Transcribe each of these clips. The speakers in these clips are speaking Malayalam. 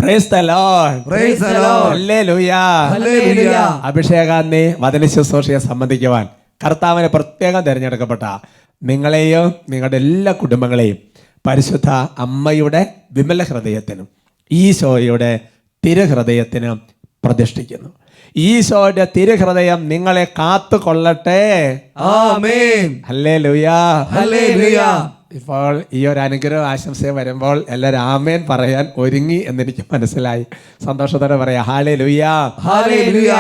Price the Lord, praise the Lord, hallelujah, hallelujah. അഭിഷേകാഗ്നി വചന ശുശ്രൂഷയെ സംബന്ധിക്കുവാൻ കർത്താവിനെ പ്രത്യേകം തിരഞ്ഞെടുക്കപ്പെട്ട നിങ്ങളെയും നിങ്ങളുടെ എല്ലാ കുടുംബങ്ങളെയും പരിശുദ്ധ അമ്മയുടെ വിമല ഹൃദയത്തിനും ഈശോയുടെ തിരുഹൃദയത്തിനും പ്രതിഷ്ഠിക്കുന്നു. ഈശോയുടെ തിരുഹൃദയം നിങ്ങളെ കാത്തുകൊള്ളട്ടെ. ആമേൻ. Hallelujah, hallelujah. ഇപ്പോൾ ഈ ഒരു അനുഗ്രഹ ആശംസ വരുമ്പോൾ എല്ലാവരും ആമേൻ പറയാൻ ഒരുങ്ങി എന്നെനിക്ക് മനസ്സിലായി. സന്തോഷത്തോടെ പറയാം ഹല്ലേലൂയ, ഹല്ലേലൂയ.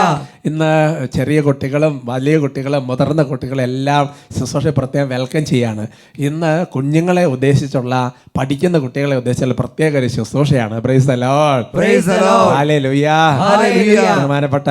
ഇന്ന് ചെറിയ കുട്ടികളും വലിയ കുട്ടികളും മുതിർന്ന കുട്ടികളും എല്ലാം ശുശ്രൂഷ പ്രത്യേകം വെൽക്കം ചെയ്യാണ്. ഇന്ന് കുഞ്ഞുങ്ങളെ ഉദ്ദേശിച്ചുള്ള പഠിക്കുന്ന കുട്ടികളെ ഉദ്ദേശിച്ചുള്ള പ്രത്യേക ഒരു ശുശ്രൂഷയാണ്. Praise the Lord, praise the Lord, hallelujah, hallelujah. ബഹുമാനപ്പെട്ട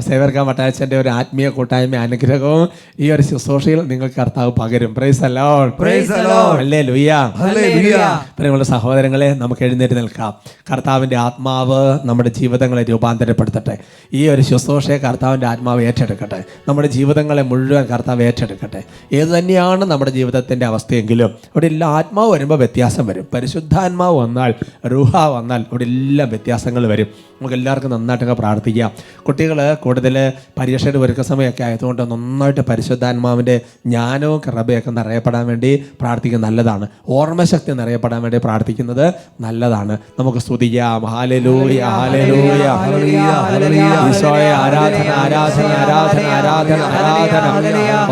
സേവർക്ക മട്ടാച്ചന്റെ ഒരു ആത്മീയ കൂട്ടായ്മ അനുഗ്രഹവും ഈ ഒരു ശുശ്രൂഷയിൽ നിങ്ങൾക്ക് കർത്താവ് പകരും. Price the Lord, praise the Lord, hallelujah, hallelujah. പ്രിയമുള്ള സഹോദരങ്ങളെ, നമുക്ക് എഴുന്നേറ്റ് നിൽക്കാം. കർത്താവിൻ്റെ ആത്മാവ് നമ്മുടെ ജീവിതങ്ങളെ രൂപാന്തരപ്പെടുത്തട്ടെ. ഈ ഒരു ശുശ്രൂഷയെ കർത്താവിൻ്റെ ആത്മാവ് ഏറ്റെടുക്കട്ടെ. നമ്മുടെ ജീവിതങ്ങളെ മുഴുവൻ കർത്താവ് ഏറ്റെടുക്കട്ടെ. ഏത് തന്നെയാണ് നമ്മുടെ ജീവിതത്തിൻ്റെ അവസ്ഥയെങ്കിലും അവിടെ എല്ലാം ആത്മാവ് വരുമ്പോൾ വ്യത്യാസം വരും. പരിശുദ്ധാത്മാവ് വന്നാൽ, റൂഹ വന്നാൽ അവിടെ എല്ലാം വ്യത്യാസങ്ങൾ വരും. നമുക്ക് എല്ലാവർക്കും നന്നായിട്ടൊക്കെ പ്രാർത്ഥിക്കാം. കുട്ടികൾ കൂടുതൽ പരീക്ഷയുടെ ഒരുക്ക സമയമൊക്കെ ആയതുകൊണ്ട് നന്നായിട്ട് പരിശുദ്ധാത്മാവിൻ്റെ ജ്ഞാനവും കൃപയൊക്കെ നിറയപ്പെടാൻ വേണ്ടി പ്രാർത്ഥിക്കുന്നത് നല്ലതാണ്. ഓർമ്മശക്തി നിറയപ്പെടാൻ വേണ്ടി പ്രാർത്ഥിക്കുന്നത് നല്ലതാണ്. നമുക്ക് സ്തുതിക്കാം. Hallelujah, hallelujah, hallelujah. ഈശോയെ ആരാധന, ആരാധന, ആരാധന, ആരാധന, ആരാധന.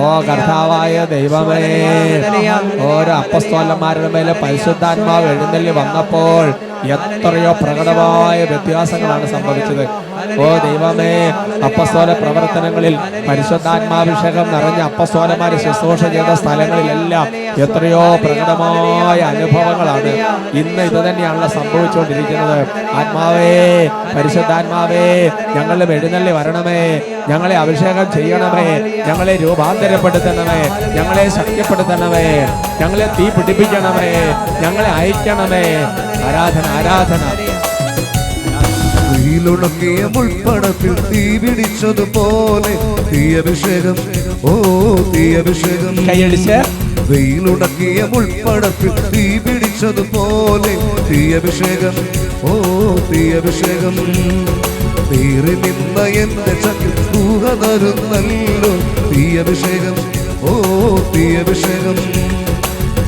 ഓ കർത്താവായ ദൈവമേ, ഓരോ അപ്പസ്തോലന്മാരുടെ മേലെ പരിശുദ്ധാത്മാവ് എഴുന്നള്ളി വന്നപ്പോൾ എത്രയോ പ്രകടമായ വ്യത്യാസങ്ങളാണ് സംഭവിച്ചത്. ഓ ദൈവമേ, അപ്പസ്തോല പ്രവർത്തനങ്ങളിൽ പരിശുദ്ധാത്മാഭിഷേകം നിറഞ്ഞ അപ്പസ്തോലന്മാരെ ശുശ്രൂഷ ചെയ്ത സ്ഥലങ്ങളിലെല്ലാം എത്രയോ പ്രകടമായ അനുഭവങ്ങളാണ്. ഇന്ന് ഇത് തന്നെയാണല്ലോ സംഭവിച്ചുകൊണ്ടിരിക്കുന്നത്. ആത്മാവേ, പരിശുദ്ധാത്മാവേ, ഞങ്ങളും എഴുന്നള്ളി വരണമേ, ഞങ്ങളെ അഭിഷേകം ചെയ്യണമേ, ഞങ്ങളെ രൂപാന്തരപ്പെടുത്തണമേ, ഞങ്ങളെ ശക്തിപ്പെടുത്തണമേ, ഞങ്ങളെ തീ പിടിപ്പിക്കണമേ, ഞങ്ങളെ അയക്കണമേ. ആരാധന, ആരാധന. തീയിലുണക്കിയ മുൾപ്പടത്തിൽ തീ പിടിച്ചതുപോലെ തീയഭിഷേകം, ഓ തീയഭിഷേകം. കൈയടിച്ച്. വെയിലുണക്കിയ മുൾപ്പടത്തിൽ തീ പിടിച്ചതുപോലെ തീയഭിഷേകം, ഓ തീയഭിഷേകം. തീറി നിന്ന എന്റെ ചക്കിൽ ഊഹ തരുന്നല്ലോ തീയഭിഷേകം, ഓ തീയഭിഷേകം.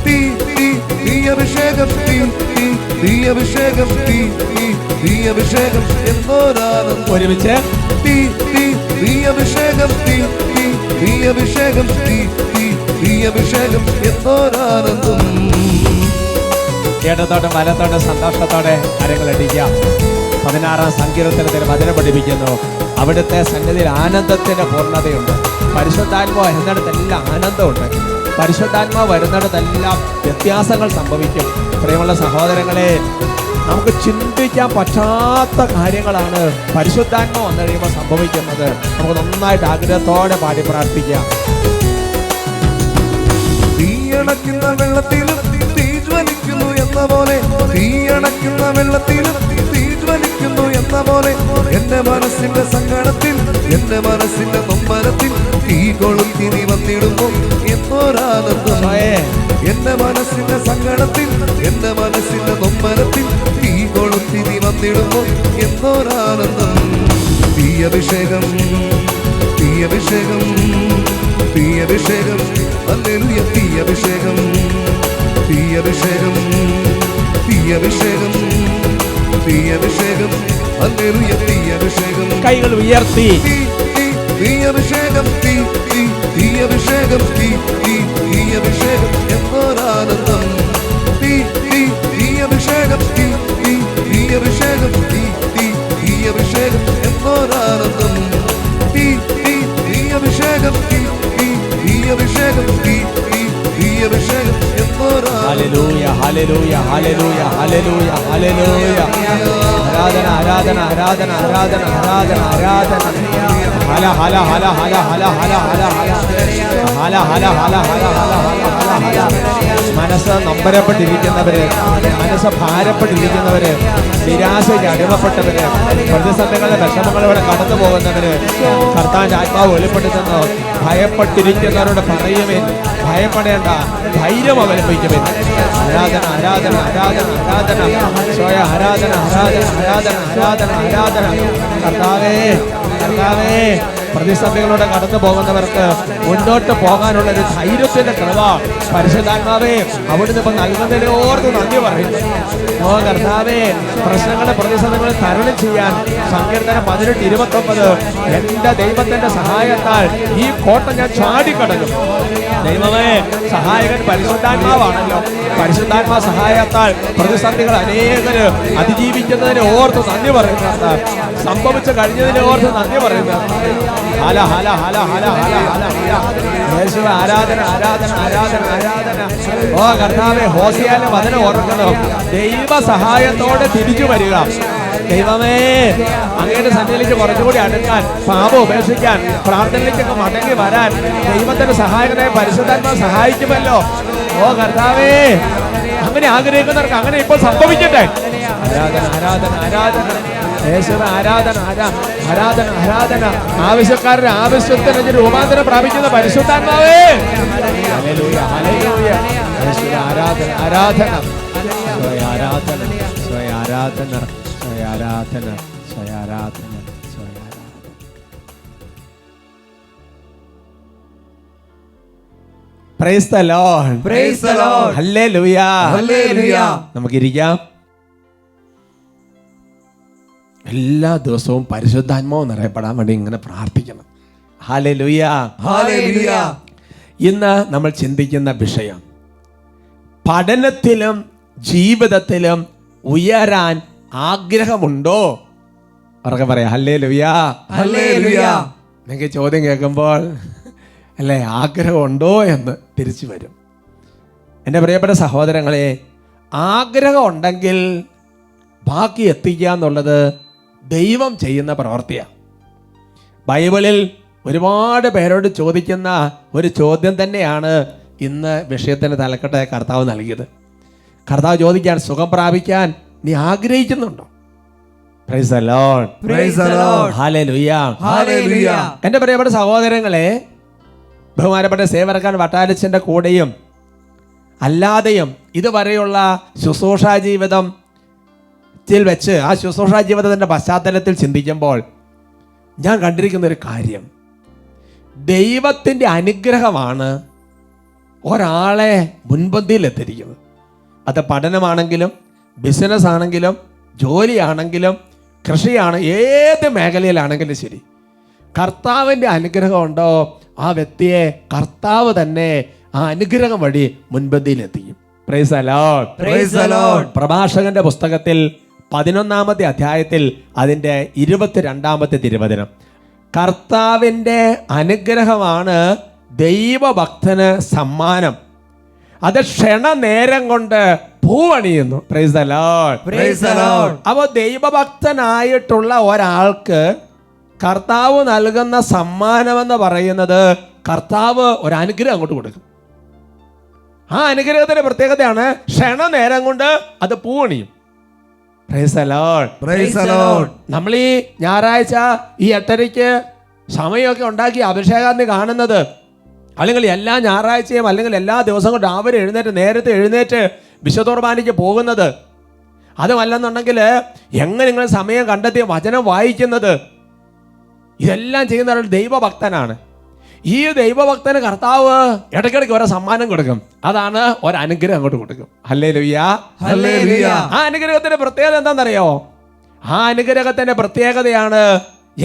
തീ തീ തീയഭിഷേകം, തീ തീ തീയഭിഷേകം, തീ തീ തീയഭിഷേകം. എന്നോരാനന്ദം. ഒരുമിച്ച്. തീ തീ തീയഭിഷേകം, തീ തീ തീയഭിഷേകം, തീ തീ തീയഭിഷേകം. എന്നോരാനന്ദം. ഇടത്തോട്ടും വലത്തോട്ടും സന്തോഷത്തോടെ കാര്യങ്ങൾ അടിക്കാം. 16-ാം സങ്കീർത്തനത്തിൽ വചനം പഠിപ്പിക്കുന്നു, അവിടുത്തെ സന്നിധിയിൽ ആനന്ദത്തിന്റെ പൂർണ്ണതയുണ്ട്. പരിശുദ്ധാത്മാവ് വരുന്നിടത്തെല്ലാം ആനന്ദമുണ്ട്. പരിശുദ്ധാത്മാവ് വരുന്നിടത്തെല്ലാം വ്യത്യാസങ്ങൾ സംഭവിക്കും. പ്രിയമുള്ള സഹോദരങ്ങളെ, നമുക്ക് ചിന്തിക്കാൻ പറ്റാത്ത കാര്യങ്ങളാണ് പരിശുദ്ധാത്മാവ് വന്നു കഴിയുമ്പോൾ സംഭവിക്കുന്നത്. നമുക്ക് നന്നായിട്ട് ആഗ്രഹത്തോടെ പാടി പ്രാർത്ഥിക്കാം. തീയണക്കുന്ന വെള്ളത്തിലും തീ ജ്വലിക്കുന്നു എന്ന പോലെ, തീയണക്കുന്ന വെള്ളത്തിലും തീ ജ്വലിക്കുന്നു എന്ന പോലെ, എന്റെ മനസ്സിന്റെ സങ്കടത്തിൽ, എന്റെ മനസ്സിന്റെ നൊമ്പരത്തിൽ തീ കൊളുത്തി നീ വന്നിടുമ്പോൾ എന്നൊരാനന്ദം. എന്റെ മനസ്സിന്റെ സങ്കടത്തിൽ, എന്റെ മനസ്സിന്റെ നൊമ്പരത്തിൽ തീ കൊളുത്തി നീ വന്നിടുമ്പോൾ എന്നൊരാനന്ദം. തീയഭിഷേകം, തീയഭിഷേകം, തീയഭിഷേകം. ഹല്ലേലൂയ. തീയഭിഷേകം, തീയഭിഷേകം, തീയഭിഷേകം, തീയഭിഷേകം. ഹല്ലേലൂയ. തീയഭിഷേകം. കൈകൾ ഉയർത്തി. തീയഭിഷേകം, തീ തീ തീയഭിഷേകം, തീ തീ തീയഭിഷേകം. എന്നൊരാനന്ദം. തീ തീ തീയഭിഷേകം, തീ തീ തീയഭിഷേകം, തീ തീ തീയഭിഷേകം. എന്നൊരാനന്ദം. തീ തീ തീയഭിഷേകം, തീ തീ തീയഭിഷേകം, തീ തീ തീയഭിഷേകം. എന്നൊരാനന്ദം. Hallelujah, hallelujah, hallelujah, hallelujah, hallelujah. ആരാധന, ആരാധന, ആരാധന, ആരാധന, ആരാധന, ആരാധന. ഹല ഹല ഹല ഹല ഹല ഹല ഹല ഹല ഹല ഹല ഹല ഹല ഹല ഹല ഹല. മനസ്സ് നൊമ്പരപ്പെട്ടിരിക്കുന്നവര്, മനസ്സ് ഭാരപ്പെട്ടിരിക്കുന്നവര്, നിരാശയ്ക്ക് അടിമപ്പെട്ടവര്, പ്രതിസന്ധികളുടെ വിഷമങ്ങളിലൂടെ കടന്നു പോകുന്നവര് കർത്താവിന്റെ ആത്മാവ് വെളിപ്പെടുത്തുന്നു. ഭയപ്പെട്ടിരിക്കുന്നവരോട് പറയുവിൻ, ഭയപ്പെടേണ്ട, ധൈര്യം അവലംബിക്കുവിൻ. ആരാധന ആരാധന ആരാധന ആരാധന സ്വയ ആരാധന ആരാധന ആരാധന ആരാധന ആരാധന. കർത്താവേ കർത്താവേ, പ്രതിസന്ധികളോടെ കടന്നു പോകുന്നവർക്ക് മുന്നോട്ട് പോകാനുള്ള ഒരു ധൈര്യത്തിന്റെ കൃപ പരിശുദ്ധാത്മാവേ അവിടുന്ന് ഇപ്പൊ നൽകുന്നതിനെ ഓർത്ത് നന്ദി പറയുന്നു. ഓ കർത്താവേ, പ്രശ്നങ്ങളെ പ്രതിസന്ധികളെ തരണം ചെയ്യാൻ സങ്കീർത്തനം 18:29 എന്റെ ദൈവത്തിന്റെ സഹായത്താൽ ഈ കോട്ട ഞാൻ ചാടിക്കടക്കും. ദൈവമേ, സഹായകൻ പരിശുദ്ധാത്മാവാണല്ലോ. പരിശുദ്ധാത്മാ സഹായത്താൽ പ്രതിസന്ധികൾ അനേകര് അതിജീവിക്കുന്നതിനെ ഓർത്ത് നന്ദി പറയുന്നത്, സംഭവിച്ചു കഴിഞ്ഞതിനെ ഓർത്ത് നന്ദി പറയുന്നത്. ഹല ഹല ഹല ഹല ഹല ഹല യേശുവേ, ആരാധന ആരാധന ആരാധന ആരാധന. ഓ കർത്താവേ, ഹോസിയാന്റെ വചനം ഓർക്കണം, ദൈവ സഹായത്തോടെ തിരിച്ചു വരിക. ദൈവമേ, അങ്ങയുടെ സന്നിധിയിലേക്ക് കുറച്ചുകൂടി അടുക്കാൻ, പാപം ഉപേക്ഷിക്കാൻ, പ്രാർത്ഥനയിലേക്കൊക്കെ മടങ്ങി വരാൻ ദൈവത്തിന്റെ സഹായകനായ പരിശുദ്ധാത്മാ സഹായിക്കുമല്ലോ. ഓ കർത്താവേ, അങ്ങനെ ആഗ്രഹിക്കുന്നവർക്ക് അങ്ങനെ ഇപ്പോൾ സംഭവിക്കട്ടെ. ആരാധന ആരാധന ആരാധന യേശുവേ, ആരാധന ആരാധന ആരാധന. ആവശ്യക്കാരുടെ ആവശ്യത്തിന് രൂപാന്തരം പ്രാപിക്കുന്ന പരിശുദ്ധാത്മാവേ, ഹല്ലേലൂയ ഹല്ലേലൂയ. യേശുവേ, ആരാധന ആരാധന സ്വയ ആരാധന സ്വയ ആരാധന സ്വയ ആരാധന സ്വയ ആരാധന സ്വയ ആരാധന. Praise the Lord, praise the Lord, hallelujah hallelujah. നമുക്കിരിക്കാം. എല്ലാ ദിവസവും പരിശുദ്ധാത്മാവ് നിറയപ്പെടാൻ വേണ്ടി ഇങ്ങനെ പ്രാർത്ഥിക്കണം. Hallelujah hallelujah. ഇന്ന് നമ്മൾ ചിന്തിക്കുന്ന വിഷയം, പഠനത്തിലും ജീവിതത്തിലും ഉയരാൻ ആഗ്രഹമുണ്ടോ? അവർക്ക് പറയാം ഹല്ലേലൂയ ഹല്ലേലൂയ. നിങ്ങൾക്ക് ചോദ്യം കേൾക്കുമ്പോൾ അല്ലേ ആഗ്രഹമുണ്ടോ എന്ന് തിരിച്ചു വരും. എൻ്റെ പ്രിയപ്പെട്ട സഹോദരങ്ങളെ, ആഗ്രഹം ഉണ്ടെങ്കിൽ ബാക്കി എത്തിക്കുക എന്നുള്ളത് ദൈവം ചെയ്യുന്ന പ്രവൃത്തിയാണ്. ബൈബിളിൽ ഒരുപാട് പേരോട് ചോദിക്കുന്ന ഒരു ചോദ്യം തന്നെയാണ് ഇന്ന് വിഷയത്തിന് തലക്കെട്ടായ കർത്താവ് നൽകിയത്. കർത്താവ് ചോദിക്കാൻ, സുഖം പ്രാപിക്കാൻ നീ ആഗ്രഹിക്കുന്നുണ്ടോ? Price the Lord, praise the Lord, hallelujah hallelujah. എൻ്റെ പ്രിയപ്പെട്ട സഹോദരങ്ങളെ, ബഹുമാനപ്പെട്ട സേവകൻ വട്ടാലച്ചൻ്റെ കൂടെയും അല്ലാതെയും ഇതുവരെയുള്ള ശുശ്രൂഷാ ജീവിതത്തിൽ വെച്ച് ആ ശുശ്രൂഷാ ജീവിതത്തിൻ്റെ പശ്ചാത്തലത്തിൽ ചിന്തിക്കുമ്പോൾ ഞാൻ കണ്ടിരിക്കുന്ന ഒരു കാര്യം, ദൈവത്തിൻ്റെ അനുഗ്രഹമാണ് ഒരാളെ മുൻപന്തിയിൽ എത്തിയിരിക്കുന്നത്. അത് പഠനമാണെങ്കിലും ബിസിനസ് ആണെങ്കിലും ജോലിയാണെങ്കിലും കൃഷിയാണ്, ഏത് മേഖലയിലാണെങ്കിലും ശരി, കർത്താവിൻ്റെ അനുഗ്രഹം ഉണ്ടോ ആ വ്യക്തിയെ കർത്താവ് തന്നെ ആ അനുഗ്രഹം വഴി മുൻപന്തിയിൽ എത്തിക്കും. Praise the Lord, praise the Lord. പ്രഭാഷകന്റെ പുസ്തകത്തിൽ 11-ാമത്തെ അധ്യായത്തിൽ അതിൻ്റെ 22-ാമത്തെ തിരുവചനം, കർത്താവിൻ്റെ അനുഗ്രഹമാണ് ദൈവഭക്തന് സമ്മാനം, അത് ക്ഷണനേരം കൊണ്ട് പൂവണിയുന്നു. Praise the Lord, praise the Lord. അപ്പോൾ ദൈവഭക്തനായിട്ടുള്ള ഒരാൾക്ക് കർത്താവ് നൽകുന്ന സമ്മാനമെന്ന് പറയുന്നത് കർത്താവ് ഒരു അനുഗ്രഹം അങ്ങോട്ട് കൊടുക്കും. ആ അനുഗ്രഹത്തിന്റെ പ്രത്യേകതയാണ് ക്ഷണനേരം കൊണ്ട് അത് പൂവണിയും. Praise the Lord, praise the Lord. നമ്മൾ ഈ ഞായറാഴ്ച ഈ 8:30 സമയമൊക്കെ ഉണ്ടാക്കി അഭിഷേകാന്തി കാണുന്നത്, അല്ലെങ്കിൽ എല്ലാ ഞായറാഴ്ചയും അല്ലെങ്കിൽ എല്ലാ ദിവസവും രാവിലെ നേരത്തെ എഴുന്നേറ്റ് വിശുദ്ധ കുർബാനയ്ക്ക് പോകുന്നത്, അതുമല്ലെന്നുണ്ടെങ്കിൽ എങ്ങനെ നിങ്ങൾ സമയം കണ്ടെത്തിയ വചനം വായിക്കുന്നത്, ഇതെല്ലാം ചെയ്യുന്ന ഒരാൾ ദൈവഭക്തനാണ്. ഈ ദൈവഭക്തന് കർത്താവ് ഇടയ്ക്കിടയ്ക്ക് ഓരോ സമ്മാനം കൊടുക്കും. അതാണ് ഒരനുഗ്രഹം അങ്ങോട്ട് കൊടുക്കും. Hallelujah, hallelujah. ആ അനുഗ്രഹത്തിന്റെ പ്രത്യേകത എന്താണെന്നറിയോ? ആ അനുഗ്രഹത്തിന്റെ പ്രത്യേകതയാണ്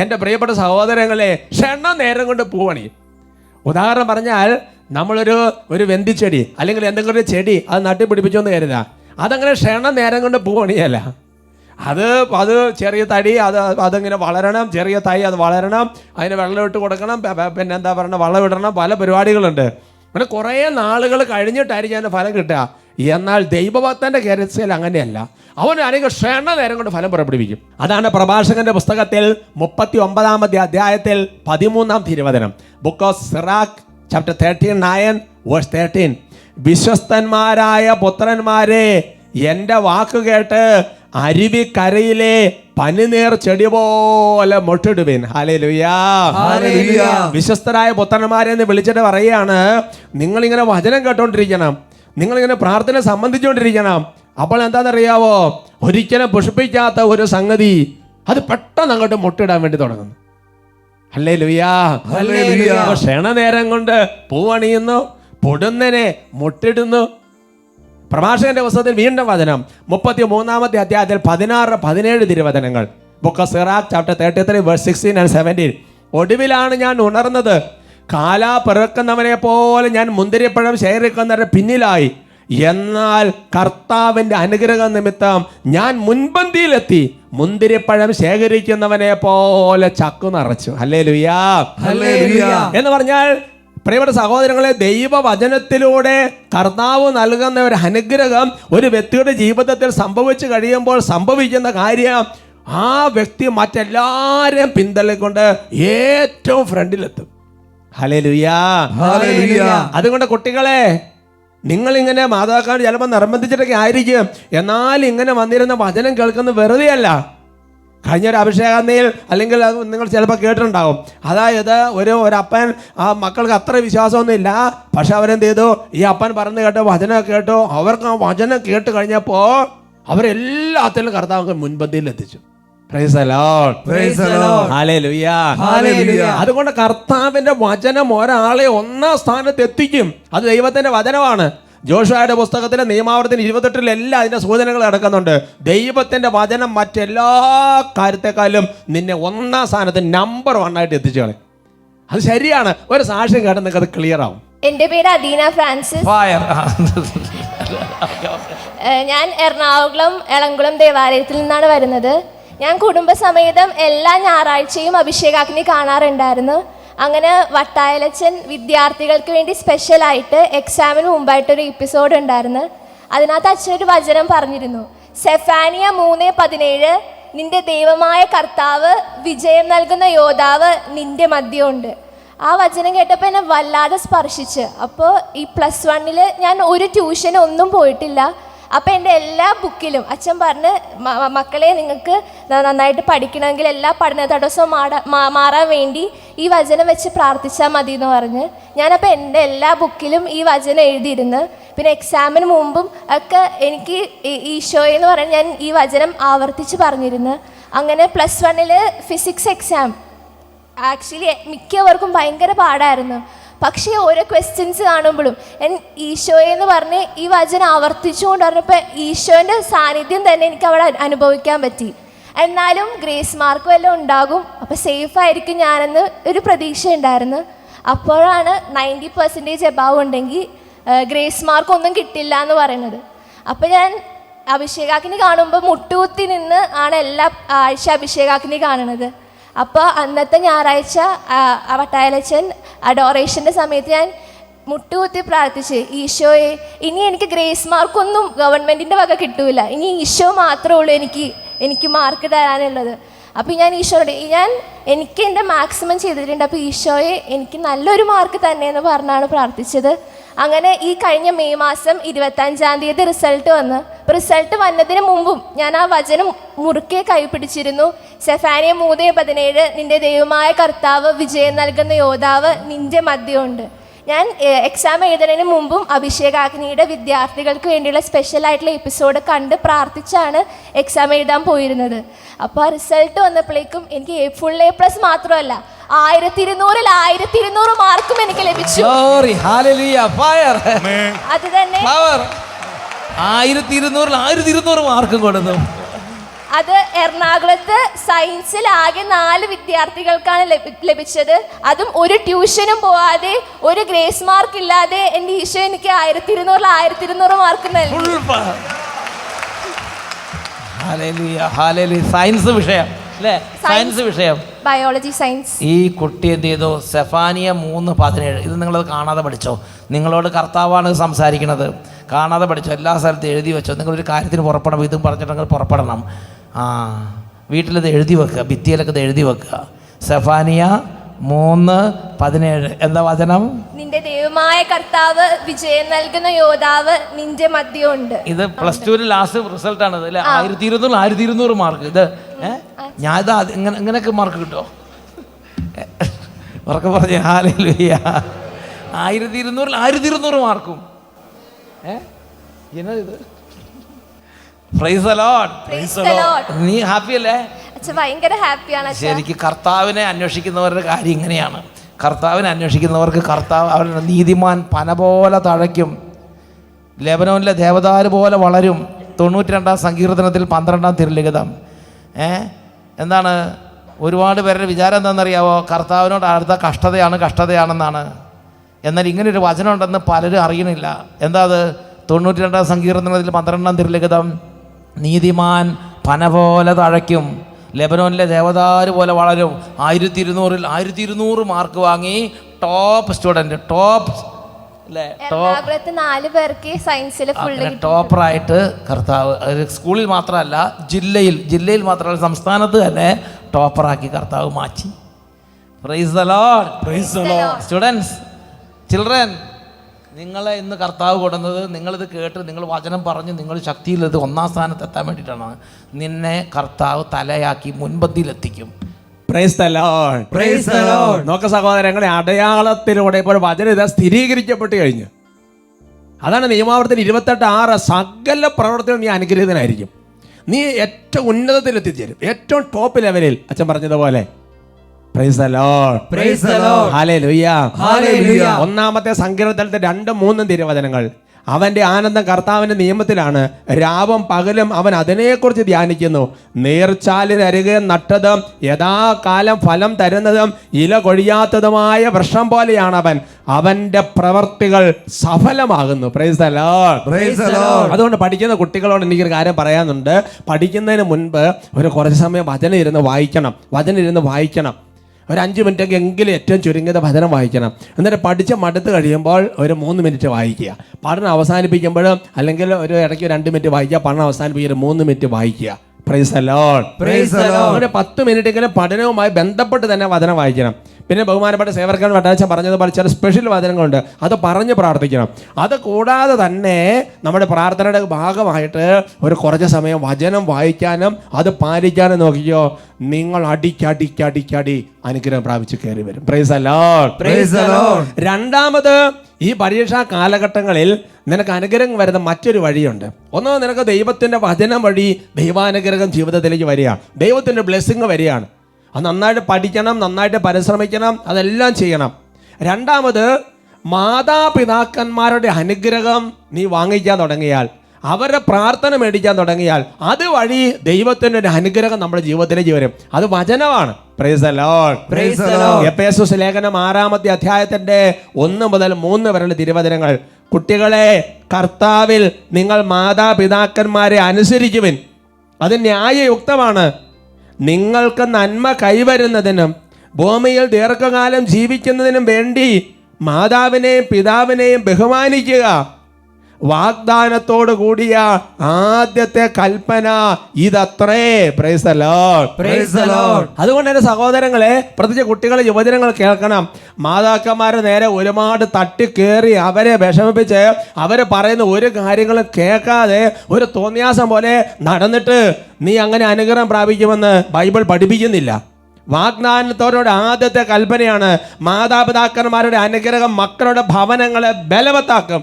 എൻ്റെ പ്രിയപ്പെട്ട സഹോദരങ്ങളെ, ക്ഷണനേരം കൊണ്ട് പൂവണി. ഉദാഹരണം പറഞ്ഞാൽ, നമ്മളൊരു വെന്തിച്ചെടി അല്ലെങ്കിൽ എന്തെങ്കിലും ഒരു ചെടി അത് നട്ടുപിടിപ്പിച്ചോന്ന് കരുതാം, അതങ്ങനെ ക്ഷണനേരം കൊണ്ട് പൂവണിയല്ല. അത് ചെറിയ തടി, അതിങ്ങനെ വളരണം, ചെറിയ തൈ അത് വളരണം, അതിന് വെള്ളം ഇട്ട് കൊടുക്കണം, പിന്നെ എന്താ പറയുക വളം ഇടണം, പല പരിപാടികളുണ്ട്. അങ്ങനെ കുറേ നാളുകൾ കഴിഞ്ഞിട്ടായിരിക്കും അതിൻ്റെ ഫലം കിട്ടുക. എന്നാൽ ദൈവഭക്തൻ്റെ കേരളത്തിൽ അങ്ങനെയല്ല, അവൻ അനേക ക്ഷണനേരം കൊണ്ട് ഫലം പുറപ്പെടുവിക്കും. അതാണ് പ്രഭാഷകന്റെ പുസ്തകത്തിൽ 39-ാമത്തെ അധ്യായത്തിൽ 13-ാം തിരുവചനം, book of Sirach chapter 39 verse 13, വിശ്വസ്തന്മാരായ പുത്രന്മാരെ, എൻ്റെ വാക്ക് കേട്ട് അരുവിക്കരയിലെ പനിനീർ ചെടി പോലെ മൊട്ടിടുവിൻ. ഹല്ലേലൂയാ. ഹല്ലേലൂയ. വിശ്വസ്തരായ പുത്രന്മാരെ എന്ന് വിളിച്ചിട്ട് പറയുകയാണ്, നിങ്ങളിങ്ങനെ വചനം കേട്ടോണ്ടിരിക്കണം, നിങ്ങളിങ്ങനെ പ്രാർത്ഥന സംബന്ധിച്ചുകൊണ്ടിരിക്കണം. അപ്പോൾ എന്താണെന്നറിയാവോ, ഒരിക്കലും പുഷ്പിക്കാത്ത ഒരു സംഗതി അത് പെട്ടെന്ന് അങ്ങോട്ട് മുട്ടിടാൻ വേണ്ടി തുടങ്ങുന്നു. ഹല്ലേലൂയാ. ഹല്ലേലൂയ. ക്ഷണനേരം കൊണ്ട് പൂവണിയുന്നു, പൊടുന്നനെ മുട്ടിടുന്നു. പ്രഭാഷകന്റെ പുസ്തകത്തിൽ വീണ്ടും വചനം 33-ാമത്തെ അധ്യായത്തിൽ 16-17 തിരുവചനങ്ങൾ. Book of Sirach chapter 33 verse 16 and 17. ഒടുവിലാണ് ഞാൻ ഉണർന്നത്, കാലാ പിറക്കുന്നവനെ പോലെ ഞാൻ മുന്തിരിപ്പഴം ശേഖരിക്കുന്നവരുടെ പിന്നിലായി. എന്നാൽ കർത്താവിൻ്റെ അനുഗ്രഹം നിമിത്തം ഞാൻ മുൻപന്തിയിലെത്തി, മുന്തിരിപ്പഴം ശേഖരിക്കുന്നവനെ പോലെ ചക്കു നിറച്ചു. ഹല്ലേലൂയാ. ഹല്ലേലൂയ. എന്ന് പറഞ്ഞാൽ പ്രിയപ്പെട്ട സഹോദരങ്ങളെ, ദൈവവചനത്തിലൂടെ കർത്താവ് നൽകുന്ന ഒരു അനുഗ്രഹം ഒരു വ്യക്തിയുടെ ജീവിതത്തിൽ സംഭവിച്ചു കഴിയുമ്പോൾ സംഭവിക്കുന്ന കാര്യം, ആ വ്യക്തി മറ്റെല്ലാവരെയും പിന്തള്ളിക്കൊണ്ട് ഏറ്റവും ഫ്രണ്ടിലെത്തും. ഹല്ലേലൂയാ. ഹല്ലേലൂയ. അതുകൊണ്ട് കുട്ടികളെ, നിങ്ങളിങ്ങനെ മാതാക്കൾ ചിലപ്പോൾ നിർബന്ധിച്ചിട്ടൊക്കെ ആയിരിക്കും, എന്നാൽ ഇങ്ങനെ വന്നിരുന്ന വചനം കേൾക്കുന്നത് വെറുതെയല്ല. കഴിഞ്ഞൊരു അഭിഷേകാഗ്നിയിൽ അല്ലെങ്കിൽ അത് നിങ്ങൾ ചിലപ്പോൾ കേട്ടിട്ടുണ്ടാവും. അതായത് ഒരു അപ്പൻ ആ മക്കൾക്ക് അത്ര വിശ്വാസമൊന്നുമില്ല, പക്ഷെ അവരെന്ത് ചെയ്തു, ഈ അപ്പൻ പറഞ്ഞു കേട്ടോ, വചനം കേട്ടോ, അവർക്ക് ആ വചനം കേട്ട് കഴിഞ്ഞപ്പോൾ അവരെല്ലാത്തിലും കർത്താവ് മുൻപന്തിയിൽ എത്തിച്ചു. Price the Lord. Praise the Lord. Hallelujah. Hallelujah. അതുകൊണ്ട് കർത്താവിന്റെ വചനം ഒരാളെ ഒന്നാം സ്ഥാനത്ത് എത്തിക്കും. അത് ദൈവത്തിന്റെ വചനമാണ്. ജോഷുവയുടെ പുസ്തകത്തിലെ നിയമാവർത്തനം 28 അതിന്റെ സൂചനകൾ കിടക്കുന്നുണ്ട്. ദൈവത്തിന്റെ വചനം മറ്റെല്ലാ കാര്യത്തെക്കാളും നിന്നെ ഒന്നാം സ്ഥാനത്ത് നമ്പർ 1 ആയിട്ട് എത്തിച്ചു കളയും. അത് ശരിയാണ്. ഒരു സാക്ഷ്യം കേട്ട് നിങ്ങൾക്ക് അത് ക്ലിയർ ആവും. എൻ്റെ പേര് അദീന ഫ്രാൻസിസ്. ഞാൻ എറണാകുളം എളംകുളം ദേവാലയത്തിൽ നിന്നാണ് വരുന്നത്. ഞാൻ കുടുംബസമേതം എല്ലാ ഞായറാഴ്ചയും അഭിഷേകാഗ്നി കാണാറുണ്ടായിരുന്നു. അങ്ങനെ വട്ടായലച്ചൻ വിദ്യാർത്ഥികൾക്ക് വേണ്ടി സ്പെഷ്യലായിട്ട് എക്സാമിന് മുമ്പായിട്ടൊരു എപ്പിസോഡ് ഉണ്ടായിരുന്നു. അതിനകത്ത് അച്ഛൻ ഒരു വചനം പറഞ്ഞിരുന്നു, സെഫാനിയ 3:17, നിന്റെ ദൈവമായ കർത്താവ് വിജയം നൽകുന്ന യോദ്ധാവ് നിന്റെ മധ്യമുണ്ട്. ആ വചനം കേട്ടപ്പോൾ എന്നെ വല്ലാതെ സ്പർശിച്ച്. അപ്പോൾ ഈ +1 ഞാൻ ഒരു ട്യൂഷൻ ഒന്നും പോയിട്ടില്ല. അപ്പോൾ എൻ്റെ എല്ലാ ബുക്കിലും അച്ഛൻ പറഞ്ഞ്, മക്കളെ നിങ്ങൾക്ക് നന്നായിട്ട് പഠിക്കണമെങ്കിൽ എല്ലാ പഠന തടസ്സവും മാറാൻ വേണ്ടി ഈ വചനം വെച്ച് പ്രാർത്ഥിച്ചാൽ മതി എന്ന് പറഞ്ഞ് ഞാനപ്പോൾ എൻ്റെ എല്ലാ ബുക്കിലും ഈ വചനം എഴുതിയിരുന്നു. പിന്നെ എക്സാമിന് മുമ്പും ഒക്കെ എനിക്ക് ഈശോയെന്ന് പറഞ്ഞ് ഞാൻ ഈ വചനം ആവർത്തിച്ച് പറഞ്ഞിരുന്നു. അങ്ങനെ +1 ഫിസിക്സ് എക്സാം ആക്ച്വലി മിക്കവർക്കും ഭയങ്കര പാടായിരുന്നു. പക്ഷേ ഓരോ ക്വസ്റ്റ്യൻസ് കാണുമ്പോഴും ഈശോയെന്ന് പറഞ്ഞ് ഈ വചനം ആവർത്തിച്ചുകൊണ്ട് പറഞ്ഞപ്പോൾ ഈശോൻ്റെ സാന്നിധ്യം തന്നെ എനിക്ക് അവിടെ അനുഭവിക്കാൻ പറ്റി. എന്നാലും ഗ്രേസ് മാർക്ക് വല്ലതും ഉണ്ടാകും, അപ്പോൾ സേഫായിരിക്കും ഞാനെന്ന് ഒരു പ്രതീക്ഷ ഉണ്ടായിരുന്നു. അപ്പോഴാണ് 90% എബവ് ഉണ്ടെങ്കിൽ ഗ്രേസ് മാർക്ക് ഒന്നും കിട്ടില്ല എന്ന് പറയുന്നത്. അപ്പോൾ ഞാൻ അഭിഷേകാഗ്നി കാണുമ്പോൾ മുട്ടുകുത്തി നിന്ന് ആണ് എല്ലാ ആഴ്ച അഭിഷേകാഗ്നി കാണുന്നത്. അപ്പോൾ അന്നത്തെ ഞായറാഴ്ച വട്ടായലച്ചൻ അഡോറേഷൻ്റെ സമയത്ത് ഞാൻ മുട്ടുകുത്തി പ്രാർത്ഥിച്ച്, ഈശോയെ ഇനി എനിക്ക് ഗ്രേസ് മാർക്കൊന്നും ഗവൺമെൻറ്റിൻ്റെ വക കിട്ടൂല, ഇനി ഈശോ മാത്രമേ ഉള്ളൂ എനിക്ക് മാർക്ക് തരാനുള്ളത്. അപ്പോൾ ഞാൻ ഈശോയോട് എനിക്ക് എൻ്റെ മാക്സിമം ചെയ്തിട്ടുണ്ട്, അപ്പോൾ ഈശോയെ എനിക്ക് നല്ലൊരു മാർക്ക് തന്നെ എന്ന് പറഞ്ഞാണ് പ്രാർത്ഥിച്ചത്. അങ്ങനെ ഈ കഴിഞ്ഞ മെയ് മാസം 25-ാം തീയതി റിസൾട്ട് വന്നു. അപ്പോൾ റിസൾട്ട് വന്നതിന് മുമ്പും ഞാൻ ആ വചനം മുറുക്കെ കൈപിടിച്ചിരുന്നു. സെഫാനിയ 3:17, നിന്റെ ദൈവമായ കർത്താവ് വിജയം നൽകുന്ന യോദ്ധാവ് നിന്റെ മധ്യമുണ്ട്. ഞാൻ എക്സാം എഴുതുന്നതിന് മുമ്പും അഭിഷേകാഗ്നിയുടെ വിദ്യാർത്ഥികൾക്ക് വേണ്ടിയുള്ള സ്പെഷ്യലായിട്ടുള്ള എപ്പിസോഡ് കണ്ട് പ്രാർത്ഥിച്ചാണ് എക്സാം എഴുതാൻ പോയിരുന്നത്. അപ്പോൾ ആ റിസൾട്ട് വന്നപ്പോഴേക്കും എനിക്ക് ഫുൾ A+ മാത്രമല്ല 1200-ൽ 1200 മാർക്കും എനിക്ക് ലഭിച്ചു. അത് തന്നെ 1200 മാർക്കും കൊടുത്തു. അത് എറണാകുളത്ത് സയൻസിൽ ആകെ 4 വിദ്യാർത്ഥികൾക്കാണ് ലഭിച്ചത്. അതും ഒരു ട്യൂഷനും പോവാതെ ഒരു ഗ്രേസ് മാർക്ക് ഇല്ലാതെ എൻ്റെ ഈശോ എനിക്ക് 1200-ൽ 1200 മാർക്ക് നൽകി. സയൻസ് വിഷയം അല്ലേ? സയൻസ് വിഷയം, ബയോളജി സയൻസ്. ഈ കുട്ടി എന്ത് ചെയ്തു? സെഫാനിയ 3:17. ഇത് നിങ്ങളത് കാണാതെ പഠിച്ചോ. നിങ്ങളോട് കർത്താവാണ് സംസാരിക്കുന്നത്. കാണാതെ പഠിച്ചോ, എല്ലാ സ്ഥലത്തും എഴുതി വെച്ചോ. നിങ്ങളൊരു കാര്യത്തിന് പുറപ്പെടണം, ഇതും പറഞ്ഞിട്ട് നിങ്ങൾ പുറപ്പെടണം. വീട്ടിലത് എഴുതി വെക്കുക, ഭിത്തിയിലൊക്കെ ഇത് എഴുതി വെക്കുക. സെഫാനിയ 3:17 എന്താ വചനം? നിന്റെ ദൈവമായ കർത്താവ് വിജയം നൽകുന്ന യോദ്ധാവ് നിന്റെ മധ്യമുണ്ട്. ഇത് +2 ലാസ്റ്റ് റിസൾട്ട് ആണ് അല്ലേ? 1200 മാർക്ക്. ഇത് ഞാൻ ഇതാ ഇങ്ങനെയൊക്കെ മാർക്ക് കിട്ടുമോ? ഉറക്കെ പറഞ്ഞേ ഹല്ലേലൂയ. 1200 മാർക്കും. എന്നാ ഇത്? Price the Lord. Praise the Lord. നീ ഹാപ്പി അല്ലേ? അച്ഛൻ ഭയങ്കര ഹാപ്പിയാണ് അച്ഛൻ. ശരിക്കും കർത്താവിനെ അന്വേഷിക്കുന്നവരുടെ കാര്യം ഇങ്ങനെയാണ്. കർത്താവിനെ അന്വേഷിക്കുന്നവർക്ക് കർത്താവ് അവരുടെ നീതിമാൻ പന പോലെ തഴയ്ക്കും, ലെബനോനിലെ ദേവദാരു പോലെ വളരും. 92-ാം സങ്കീർത്തനത്തിൽ 12-ാം തിരുലിഖിതം. എന്താണ് ഒരുപാട് പേരുടെ വിചാരം എന്താണെന്നറിയാവോ? കർത്താവിനോട് അടുത്ത കഷ്ടതയാണെന്നാണ്. എന്നാൽ ഇങ്ങനൊരു വചനം ഉണ്ടെന്ന് പലരും അറിയണില്ല. എന്താ അത്? 92-ാം സങ്കീർത്തനത്തിൽ 12-ാം തിരുലിഖിതം, നീതിമാൻ പന പോലെ തഴയ്ക്കും, ലെബനോനിലെ ദേവദാരു പോലെ വളരും. 1200 മാർക്ക് വാങ്ങി ടോപ്പ് സ്റ്റുഡൻറ്റ്, ടോപ്പ് അല്ലേ? എറണാകുളത്ത് 4 പേർക്ക് സയൻസിൽ ഫുള്ള് ടോപ്പറായിട്ട് കർത്താവ് സ്കൂളിൽ മാത്രമല്ല ജില്ലയിൽ മാത്രമല്ല സംസ്ഥാനത്ത് തന്നെ ടോപ്പറാക്കി കർത്താവ് മാറ്റി. Price the Lord. Praise the Lord. Students, children, നിങ്ങളെ ഇന്ന് കർത്താവ് കൊടുക്കുന്നത്, നിങ്ങളിത് കേട്ട് നിങ്ങൾ വചനം പറഞ്ഞ് നിങ്ങൾ ശക്തിയിലത് 1-ാം സ്ഥാനത്ത് എത്താൻ വേണ്ടിയിട്ടാണ്. നിന്നെ കർത്താവ് തലയാക്കി മുൻപന്തിയിലെത്തിക്കും. Praise the Lord. Praise the Lord. നോക്ക സഹോദരങ്ങളെ, അടയാളത്തിലൂടെ ഇപ്പോൾ വചനം ഇതാ സ്ഥിരീകരിക്കപ്പെട്ട് കഴിഞ്ഞു. അതാണ് നിയമാവർത്തനം 28:6. സകല പ്രവർത്തനം നീ അനുഗ്രഹീതനായിരിക്കും. നീ ഏറ്റവും ഉന്നതത്തിലെത്തിച്ചേരും, ഏറ്റവും ടോപ്പ് ലെവലിൽ. അച്ഛൻ പറഞ്ഞതുപോലെ praise the Lord. Praise the Lord. Hallelujah. Hallelujah. 1-ാമത്തെ സങ്കീർത്തനത്തിൽ 2-3 തിരുവചനങ്ങൾ. അവൻ്റെ ആനന്ദം കർത്താവിൻ്റെ നിയമത്തിലാണ്, രാവും പകലും അവൻ അതിനെക്കുറിച്ച് ധ്യാനിക്കുന്നു. നീർച്ചാലിനരികെ നട്ടതും യഥാകാലം ഫലം തരുന്നതും ഇല കൊഴിയാത്തതുമായ വൃക്ഷം പോലെയാണ് അവൻ. അവൻ്റെ പ്രവർത്തികൾ സഫലമാകുന്നു. Praise the Lord. Praise the Lord. അതുകൊണ്ട് പഠിക്കുന്ന കുട്ടികളോട് എനിക്കൊരു കാര്യം പറയാനുണ്ട്. പഠിക്കുന്നതിന് മുൻപ് കുറച്ച് സമയം വചനം ഇരുന്ന് വായിക്കണം. ഒരു 5 മിനിറ്റൊക്കെ എങ്കിലും ഏറ്റവും ചുരുങ്ങിയത് വചനം വായിക്കണം. എന്നിട്ട് പഠിച്ച് മടുത്ത് കഴിയുമ്പോൾ ഒരു 3 മിനിറ്റ് വായിക്കുക. പഠനം അവസാനിപ്പിക്കുമ്പോഴും അല്ലെങ്കിൽ ഒരു ഇടയ്ക്ക് 2 മിനിറ്റ് വായിക്കുക. പഠനം അവസാനിപ്പിക്കുക 3 മിനിറ്റ് വായിക്കുക. Price the Lord. Praise the Lord. ഒരു 10 മിനിറ്റെങ്കിലും പഠനവുമായി ബന്ധപ്പെട്ട് തന്നെ വചനം വായിക്കണം. പിന്നെ ബഹുമാനപ്പെട്ട സേവർക്കൻ വട്ടാച്ച പറഞ്ഞതുപോലെ ചില സ്പെഷ്യൽ വചനങ്ങളുണ്ട്, അത് പറഞ്ഞ് പ്രാർത്ഥിക്കണം. അത് കൂടാതെ തന്നെ നമ്മുടെ പ്രാർത്ഥനയുടെ ഭാഗമായിട്ട് കുറച്ച് സമയം വചനം വായിക്കാനും അത് പാലിക്കാനും നോക്കിയോ, നിങ്ങൾ അടിക്കടി അനുഗ്രഹം പ്രാപിച്ച് കയറി വരും. Price the Lord. Praise the Lord. രണ്ടാമത്, ഈ പരീക്ഷാ കാലഘട്ടങ്ങളിൽ നിനക്ക് അനുഗ്രഹം വരുന്ന മറ്റൊരു വഴിയുണ്ട്. ഒന്ന്, നിനക്ക് ദൈവത്തിൻ്റെ വചനം വഴി ദൈവാനുഗ്രഹം ജീവിതത്തിലേക്ക് വരികയാണ്, ദൈവത്തിൻ്റെ ബ്ലെസ്സിങ് വരികയാണ്. അത് നന്നായിട്ട് പഠിക്കണം, നന്നായിട്ട് പരിശ്രമിക്കണം, അതെല്ലാം ചെയ്യണം. രണ്ടാമത്, മാതാപിതാക്കന്മാരുടെ അനുഗ്രഹം നീ വാങ്ങിക്കാൻ തുടങ്ങിയാൽ, അവരുടെ പ്രാർത്ഥന മേടിക്കാൻ തുടങ്ങിയാൽ, അതുവഴി ദൈവത്തിൻ്റെ ഒരു അനുഗ്രഹം നമ്മുടെ ജീവിതത്തിലേക്ക് വരും. അത് വചനമാണ്. Praise the Lord. Praise the Lord. Ephesians ലേഖനം 6-ാമത്തെ അധ്യായത്തിന്റെ 1 മുതൽ 3 വരെയുള്ള തിരുവചനങ്ങൾ. കുട്ടികളെ, കർത്താവിൽ നിങ്ങൾ മാതാപിതാക്കന്മാരെ അനുസരിക്കുവിൻ, അത് ന്യായയുക്തമാണ്. നിങ്ങൾക്ക് നന്മ കൈവരുന്നതിനും ഭൂമിയിൽ ദീർഘകാലം ജീവിക്കുന്നതിനും വേണ്ടി മാതാവിനെയും പിതാവിനെയും ബഹുമാനിക്കുക. വാഗ്ദാനത്തോട് കൂടിയ ആദ്യത്തെ കൽപ്പന ഇതത്രേ. Praise the Lord. Praise the Lord. അതുകൊണ്ട് എൻ്റെ സഹോദരങ്ങളെ, പ്രത്യേകിച്ച് കുട്ടികളെ, യുവജനങ്ങൾ കേൾക്കണം. മാതാക്കന്മാരെ നേരെ ഒരുപാട് തട്ടിക്കേറി അവരെ വിഷമിപ്പിച്ച് അവർ പറയുന്ന ഒരു കാര്യങ്ങളും കേൾക്കാതെ ഒരു തോന്നിയാസം പോലെ നടന്നിട്ട് നീ അങ്ങനെ അനുഗ്രഹം പ്രാപിക്കുമെന്ന് ബൈബിൾ പഠിപ്പിക്കുന്നില്ല. വാഗ്ദാനത്തോടെ ആദ്യത്തെ കൽപ്പനയാണ് മാതാപിതാക്കന്മാരുടെ അനുഗ്രഹം മക്കളുടെ ഭവനങ്ങളെ ബലവത്താക്കും.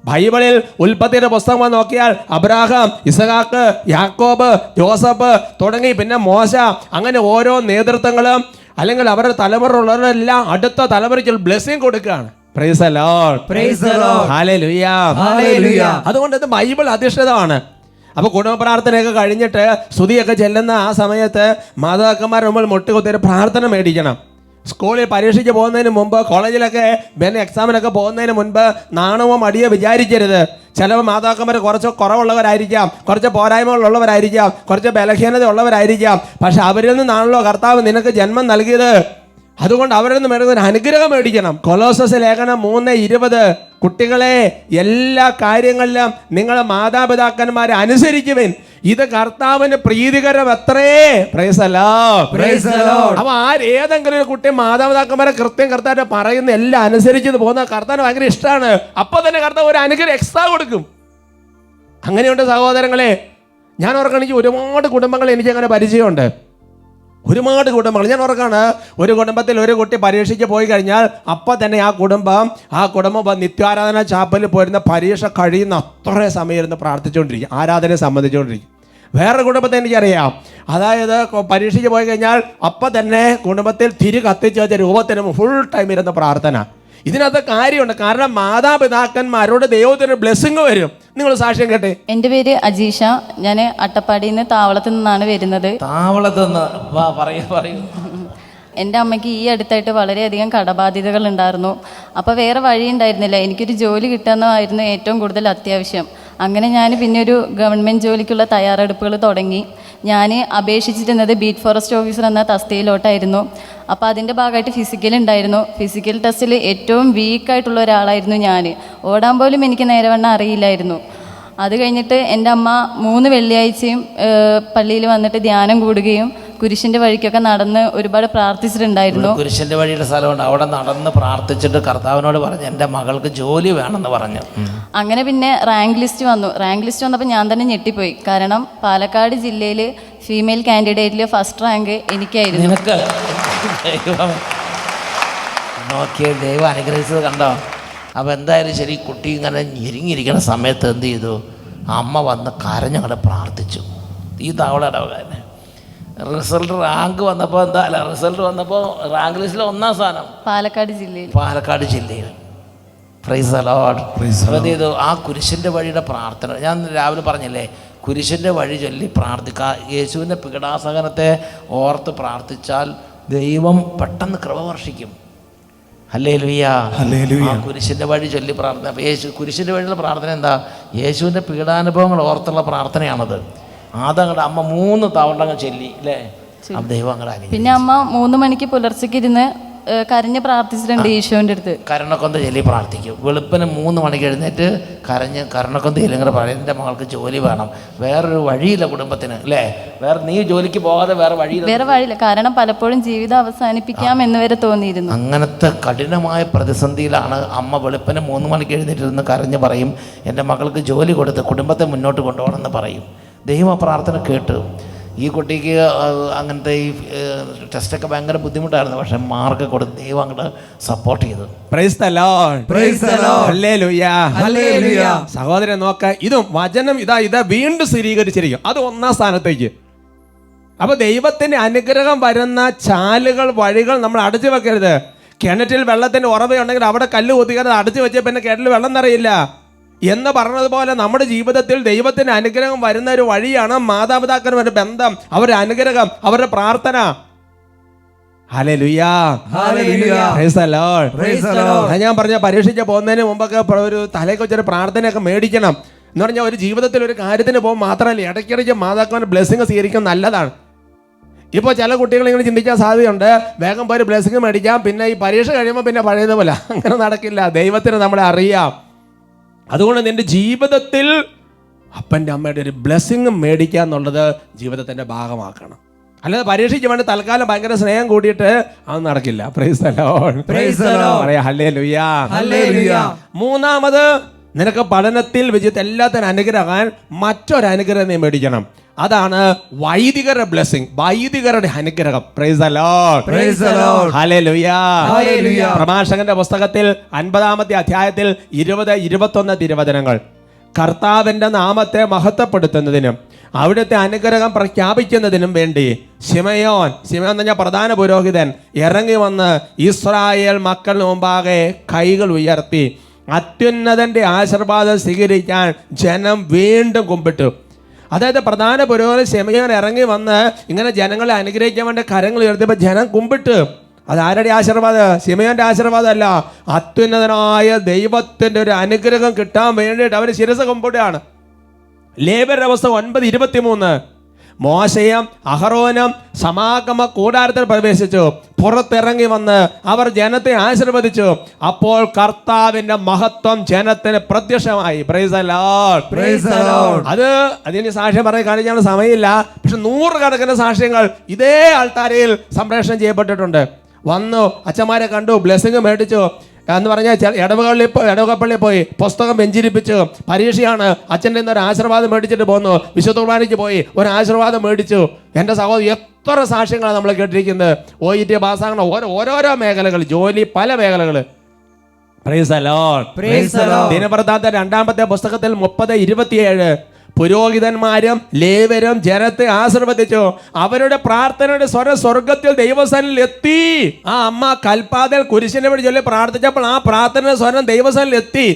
ബൈബിളിൽ ഉൽപ്പത്തിയുടെ പുസ്തകം നോക്കിയാൽ അബ്രാഹാം, ഇസഹാക്ക്, യാക്കോബ്, ജോസഫ് തുടങ്ങി പിന്നെ മോശ, അങ്ങനെ ഓരോ നേതൃത്വങ്ങളും അല്ലെങ്കിൽ അവരുടെ തലമുറയുള്ളവരെല്ലാം അടുത്ത തലമുറയ്ക്ക് ബ്ലെസ്സിങ് കൊടുക്കുകയാണ്. Price the Lord. Praise the Lord. Hallelujah. Hallelujah. അതുകൊണ്ട് ഇത് ബൈബിൾ അധിഷ്ഠിതമാണ്. അപ്പോൾ കുടുംബ പ്രാർത്ഥനയൊക്കെ കഴിഞ്ഞിട്ട് സ്തുതിയൊക്കെ ചെല്ലുന്ന ആ സമയത്ത് മാതാക്കന്മാരുടെ മുമ്പിൽ മുട്ടുകുത്തി പ്രാർത്ഥന മേടിക്കണം. സ്കൂളിൽ പരീക്ഷയ്ക്ക് പോകുന്നതിന് മുമ്പ്, കോളേജിലൊക്കെ പിന്നെ എക്സാമിനൊക്കെ പോകുന്നതിന് മുൻപ് നാണമോ മടിയോ വിചാരിക്കരുത്. ചില മാതാക്കന്മാർ കുറച്ച് കുറവുള്ളവരായിരിക്കാം, കുറച്ച് പോരായ്മകളുള്ളവരായിരിക്കാം, കുറച്ച് ബലഹീനത ഉള്ളവരായിരിക്കാം. പക്ഷെ അവരിൽ നിന്നാണല്ലോ കർത്താവ് നിനക്ക് ജന്മം നൽകിയത്. അതുകൊണ്ട് അവരിൽ നിന്ന് മേടുന്ന ഒരു അനുഗ്രഹം മേടിക്കണം. കൊലോസസ് ലേഖനം 3:20, കുട്ടികളെ എല്ലാ കാര്യങ്ങളിലും നിങ്ങളെ മാതാപിതാക്കന്മാരെ അനുസരിക്കുവിൻ, ഇത് കർത്താവിന് പ്രീതികരം അത്രേ. Price the Lord. അപ്പൊ ഏതെങ്കിലും ഒരു കുട്ടി മാതാപിതാക്കന്മാരെ കർത്താവിനെ പറയുന്ന എല്ലാം അനുസരിച്ച് പോകുന്ന കർത്താവിന് ഭയങ്കര ഇഷ്ടമാണ്. അപ്പൊ തന്നെ കർത്താവ് ഒരു അനുഗ്രഹം എക്സ്ട്രാ കൊടുക്കും. അങ്ങനെയുണ്ട് സഹോദരങ്ങളെ. ഞാൻ ഓർക്കണെങ്കിൽ ഒരുപാട് കുടുംബങ്ങൾ എനിക്ക് അങ്ങനെ പരിചയമുണ്ട്. ഒരുപാട് കുടുംബങ്ങൾ ഞാൻ ഓർക്കാണ്. ഒരു കുടുംബത്തിൽ ഒരു കുട്ടി പരീക്ഷയ്ക്ക് പോയി കഴിഞ്ഞാൽ അപ്പം തന്നെ ആ കുടുംബം നിത്യാരാധന ചാപ്പലിൽ പോയിരുന്ന പരീക്ഷ കഴിയുന്ന അത്രയും സമയം ഇരുന്ന് പ്രാർത്ഥിച്ചുകൊണ്ടിരിക്കും, ആരാധനയെ സംബന്ധിച്ചുകൊണ്ടിരിക്കും. വേറെ കുടുംബത്തെ എനിക്കറിയാം. അതായത് പരീക്ഷയ്ക്ക് പോയി കഴിഞ്ഞാൽ അപ്പം തന്നെ കുടുംബത്തിൽ തിരി കത്തിച്ച് വെച്ച രൂപത്തിന് ഫുൾ ടൈം ഇരുന്ന പ്രാർത്ഥന. ഇതിനകത്ത് കാര്യമുണ്ട്. കാരണം മാതാപിതാക്കന്മാരോട് ദൈവത്തിന് ബ്ലെസ്സിങ് വരും. നിങ്ങൾ സാക്ഷ്യം കേട്ടെ. എൻ്റെ പേര് അജീഷ. ഞാൻ അട്ടപ്പാടിയിൽ നിന്ന് താവളത്ത് നിന്നാണ് വരുന്നത്. പറയൂ. എൻ്റെ അമ്മയ്ക്ക് ഈ അടുത്തായിട്ട് വളരെയധികം കടബാധ്യതകൾ ഉണ്ടായിരുന്നു. അപ്പോൾ വേറെ വഴി ഉണ്ടായിരുന്നില്ല. എനിക്കൊരു ജോലി കിട്ടുന്നതായിരുന്നു ഏറ്റവും കൂടുതൽ അത്യാവശ്യം. അങ്ങനെ ഞാൻ പിന്നെ ഒരു ഗവൺമെൻറ് ജോലിക്കുള്ള തയ്യാറെടുപ്പുകൾ തുടങ്ങി. ഞാൻ അപേക്ഷിച്ചിരുന്നത് ബീറ്റ് ഫോറസ്റ്റ് ഓഫീസർ എന്ന തസ്തികയിലോട്ടായിരുന്നു. അപ്പോൾ അതിൻ്റെ ഭാഗമായിട്ട് ഫിസിക്കൽ ഉണ്ടായിരുന്നു. ഫിസിക്കൽ ടെസ്റ്റിൽ ഏറ്റവും വീക്കായിട്ടുള്ള ഒരാളായിരുന്നു ഞാൻ. ഓടാൻ പോലും എനിക്ക് നേരവണ്ണം അറിയില്ലായിരുന്നു. അത് കഴിഞ്ഞിട്ട് എൻ്റെ അമ്മ 3 വെള്ളിയാഴ്ചയും പള്ളിയിൽ വന്നിട്ട് ധ്യാനം കൂടുകയും കുരിശിൻ്റെ വഴിക്കൊക്കെ നടന്ന് ഒരുപാട് പ്രാർത്ഥിച്ചിട്ടുണ്ടായിരുന്നു. കുരിശിൻ്റെ വഴിയുടെ സ്ഥലമുണ്ട്, അവിടെ നടന്ന് പ്രാർത്ഥിച്ചിട്ട് കർത്താവിനോട് പറഞ്ഞു എൻ്റെ മകൾക്ക് ജോലി വേണമെന്ന് പറഞ്ഞു. അങ്ങനെ പിന്നെ റാങ്ക് ലിസ്റ്റ് വന്നപ്പോൾ ഞാൻ തന്നെ ഞെട്ടിപ്പോയി. കാരണം പാലക്കാട് ജില്ലയിൽ ഫീമെയിൽ കാൻഡിഡേറ്റിൽ ഫസ്റ്റ് റാങ്ക് എനിക്കായിരുന്നു. നിനക്ക് നോക്കിയേ, ദൈവം അനുഗ്രഹിച്ചത് കണ്ടോ. അപ്പോൾ എന്തായാലും ശരി, കുട്ടി ഇങ്ങനെ ഞെരുങ്ങിയിരിക്കുന്ന സമയത്ത് എന്ത് ചെയ്തു, അമ്മ വന്ന് കരഞ്ഞങ്ങടെ പ്രാർത്ഥിച്ചു. ഈ തവളയുടെ തന്നെ റിസൾട്ട് റാങ്ക് വന്നപ്പോൾ റിസൾട്ട് വന്നപ്പോൾ റാങ്ക് ലിസ്റ്റിൽ 1ാം സ്ഥാനം പാലക്കാട് ജില്ലയിൽ. Price the Lord. എന്ത് ചെയ്തു, ആ കുരിശിൻ്റെ വഴിയുടെ പ്രാർത്ഥന ഞാൻ രാവിലെ പറഞ്ഞില്ലേ, കുരിശിൻ്റെ വഴി ചൊല്ലി പ്രാർത്ഥിക്കുക. യേശുവിൻ്റെ പീഡാസഹനത്തെ ഓർത്ത് പ്രാർത്ഥിച്ചാൽ ദൈവം പെട്ടെന്ന് കൃപ വർഷിക്കും. ഹല്ലേലൂയ. ആ കുരിശിൻ്റെ വഴി ചൊല്ലി പ്രാർത്ഥന. കുരിശിൻ്റെ വഴിയുള്ള പ്രാർത്ഥന എന്താ? യേശുവിൻ്റെ പീഡാനുഭവങ്ങൾ ഓർത്തുള്ള പ്രാർത്ഥനയാണത്. അതങ്ങടെ അമ്മ 3 തവണ ചൊല്ലി അല്ലേ, ദൈവം അങ്ങടെ. പിന്നെ അമ്മ 3 മണിക്ക് പുലർച്ചയ്ക്ക് ഇരുന്ന് കരഞ്ഞ് പ്രാർത്ഥിച്ചിട്ടുണ്ട് ഈശോൻ്റെ അടുത്ത്. കരുണക്കൊന്ത ചൊല്ലി പ്രാർത്ഥിക്കും. വെളുപ്പിന് 3 മണിക്ക് എഴുന്നേറ്റ് കരുണക്കൊന്ത ഇല്ലെങ്കിൽ പറയും എൻ്റെ മകൾക്ക് ജോലി വേണം. വേറൊരു വഴിയില്ല കുടുംബത്തിന് അല്ലേ, നീ ജോലിക്ക് പോകാതെ വേറെ വഴിയില്ല. കാരണം പലപ്പോഴും ജീവിതം അവസാനിപ്പിക്കാം എന്ന് വരെ തോന്നിയിരുന്നു. അങ്ങനത്തെ കഠിനമായ പ്രതിസന്ധിയിലാണ് അമ്മ വെളുപ്പിന് 3 മണിക്ക് എഴുന്നേറ്റിരുന്ന് കരഞ്ഞ് പറയും എൻ്റെ മകൾക്ക് ജോലി കൊടുത്ത് കുടുംബത്തെ മുന്നോട്ട് കൊണ്ടുപോകണമെന്ന് പറയും. ദൈവം പ്രാർത്ഥന കേട്ടു. ഈ കുട്ടിക്ക് അങ്ങനത്തെ ഈ ടെസ്റ്റൊക്കെ ഭയങ്കര ബുദ്ധിമുട്ടായിരുന്നു. പക്ഷെ മാർക്ക് കൊടുത്ത് ദൈവം അങ്ങോട്ട് സപ്പോർട്ട് ചെയ്തു. Price the Lord. ഹല്ലേലൂയ. സഹോദരൻ നോക്ക, ഇതും വചനം ഇതാ വീണ്ടും സ്ഥിരീകരിച്ചിരിക്കും. അത് 1ാം സ്ഥാനത്തേക്ക്. അപ്പൊ ദൈവത്തിന്റെ അനുഗ്രഹം വരുന്ന ചാലുകൾ, വഴികൾ നമ്മൾ അടച്ചു വെക്കരുത്. കിണറ്റിൽ വെള്ളത്തിന്റെ ഉറവയുണ്ടെങ്കിൽ അവിടെ കല്ല് കുത്തിക്കാതെ അടച്ചു വെച്ചാൽ പിന്നെ കിണറ്റിൽ വെള്ളം നിറയില്ല എന്ന് പറഞ്ഞതുപോലെ നമ്മുടെ ജീവിതത്തിൽ ദൈവത്തിന്റെ അനുഗ്രഹം വരുന്ന ഒരു വഴിയാണ് മാതാപിതാക്കളുടെ ബന്ധം, അവരുടെ അനുഗ്രഹം, അവരുടെ പ്രാർത്ഥന. ഹല്ലേലൂയ. Price the Lord. ഞാൻ പറഞ്ഞ പരീക്ഷയ്ക്ക് പോകുന്നതിന് മുമ്പൊക്കെ ഒരു തലയ്ക്ക് വെച്ചൊരു പ്രാർത്ഥനയൊക്കെ മേടിക്കണം എന്ന് പറഞ്ഞാൽ ഒരു ജീവിതത്തിൽ ഒരു കാര്യത്തിന് പോകുമ്പോൾ മാത്രമല്ല, ഇടയ്ക്കിടയ്ക്ക് മാതാക്കളുടെ ബ്ലെസ്സിങ് സ്വീകരിക്കുന്നത് നല്ലതാണ്. ഇപ്പോൾ ചില കുട്ടികൾ ഇങ്ങനെ ചിന്തിക്കാൻ സാധ്യതയുണ്ട്, വേഗം പോയി ബ്ലെസ്സിങ് മേടിക്കാം, പിന്നെ ഈ പരീക്ഷ കഴിയുമ്പോൾ പിന്നെ പഴയതുപോലെ. അങ്ങനെ നടക്കില്ല. ദൈവത്തിന് നമ്മളെ അറിയാം. അതുകൊണ്ട് നിന്റെ ജീവിതത്തിൽ അപ്പൻ്റെ അമ്മയുടെ ഒരു ബ്ലെസ്സിങ് മേടിക്കുക എന്നുള്ളത് ജീവിതത്തിൻ്റെ ഭാഗമാക്കണം. അല്ലാതെ പരീക്ഷയ്ക്ക് വേണ്ടി തൽക്കാലം ഭയങ്കര സ്നേഹം കൂടിയിട്ട് അത് നടക്കില്ല. Price the Lord. പറയാ ഹല്ലേലൂയ. മൂന്നാമത്, നിനക്ക് പഠനത്തിൽ വിജയത്തിൽ എല്ലാത്തിനും അനുഗ്രഹം മറ്റൊരു അനുഗ്രഹം നീ മേടിക്കണം. അതാണ് വൈദികരുടെ ബ്ലെസ്സിങ്, വൈദികരുടെ അനുഗ്രഹം. Price the Lord. ഹല്ലേലൂയ. പ്രഭാഷകന്റെ പുസ്തകത്തിൽ 50-ാമത്തെ അധ്യായത്തിൽ 20-21 തിരുവചനങ്ങൾ കർത്താവിന്റെ നാമത്തെ മഹത്വപ്പെടുത്തുന്നതിനും അവിടുത്തെ അനുഗ്രഹം പ്രഖ്യാപിക്കുന്നതിനും വേണ്ടി ശിമയോൻ എന്ന് പറഞ്ഞാൽ പ്രധാന പുരോഹിതൻ ഇറങ്ങി വന്ന് ഇസ്രായേൽ മക്കളുടെ മുമ്പാകെ കൈകൾ ഉയർത്തി അത്യുന്നതന്റെ ആശീർവാദം സ്വീകരിക്കാൻ ജനം വീണ്ടും കുമ്പിട്ടു. അതായത് പ്രധാന പുരോഹിതൻ ശിമയോൻ ഇറങ്ങി വന്ന് ഇങ്ങനെ ജനങ്ങളെ അനുഗ്രഹിക്കാൻ വേണ്ടി കരങ്ങൾ ഉയർത്തിയപ്പോൾ ജനം കുമ്പിട്ട്. അത് ആരുടെ ആശീർവാദം? ശിമയോന്റെ ആശീർവാദം അല്ല, അത്യുന്നതനായ ദൈവത്തിന്റെ ഒരു അനുഗ്രഹം കിട്ടാൻ വേണ്ടിയിട്ട് അവർ ശിരസ് കുമ്പിടുകയാണ്. ലേവ്യരുടെ പുസ്തകം 9:23 മോശയും അഹറോനും സമാഗമ കൂടാരത്തിൽ പ്രവേശിച്ചു. പുറത്തിറങ്ങി വന്ന് അവർ ജനത്തെ ആശീർവദിച്ചു. അപ്പോൾ കർത്താവിന്റെ മഹത്വം ജനത്തിന് പ്രത്യക്ഷമായി. Price the Lord. Praise the Lord. അതിന് സാക്ഷ്യം പറയാൻ കാണിക്കാൻ സമയമില്ല. പക്ഷെ 100 കണക്കിന് സാക്ഷ്യങ്ങൾ ഇതേ ആൾത്താരയിൽ സംപ്രേഷണം ചെയ്യപ്പെട്ടിട്ടുണ്ട്. വന്നു, അച്ഛന്മാരെ കണ്ടു, ബ്ലെസ്സിങ് മേടിച്ചു എന്ന് പറഞ്ഞാൽ ഇടവകപ്പള്ളിയിൽ പോയി പുസ്തകം വെഞ്ചിരിപ്പിച്ചു. പരീക്ഷയാണ്, അച്ഛൻ്റെ ഒരു ആശീർവാദം മേടിച്ചിട്ട് പോന്നു. വിശുദ്ധ കുർബാനയ്ക്ക് പോയി ഒരു ആശീർവാദം മേടിച്ചു. എൻ്റെ സഹോദരി, എത്ര സാക്ഷ്യങ്ങളാണ് നമ്മൾ കേട്ടിരിക്കുന്നത്. OET പാസ്സാകണം, ഓരോരോ മേഖലകൾ, ജോലി, പല മേഖലകൾ. Price the Lord. Praise the Lord. ദിനവൃത്താന്തം 2-ാമത്തെ പുസ്തകത്തിൽ 30:27 പുരോഹിതന്മാരും ലേവ്യരും ജനത്തെ ആശീർവദിച്ചു. അവരുടെ പ്രാർത്ഥനയുടെ സ്വരം സ്വർഗത്തിൽ ദൈവസന്നിധിയിൽ എത്തി. ആ അമ്മ കൽപ്പാതൽ കുരിശിനെ വേണ്ടി ചൊല്ലി പ്രാർത്ഥിച്ചപ്പോൾ ആ പ്രാർത്ഥനയുടെ സ്വരം ദൈവസന്നിധിയിൽ എത്തി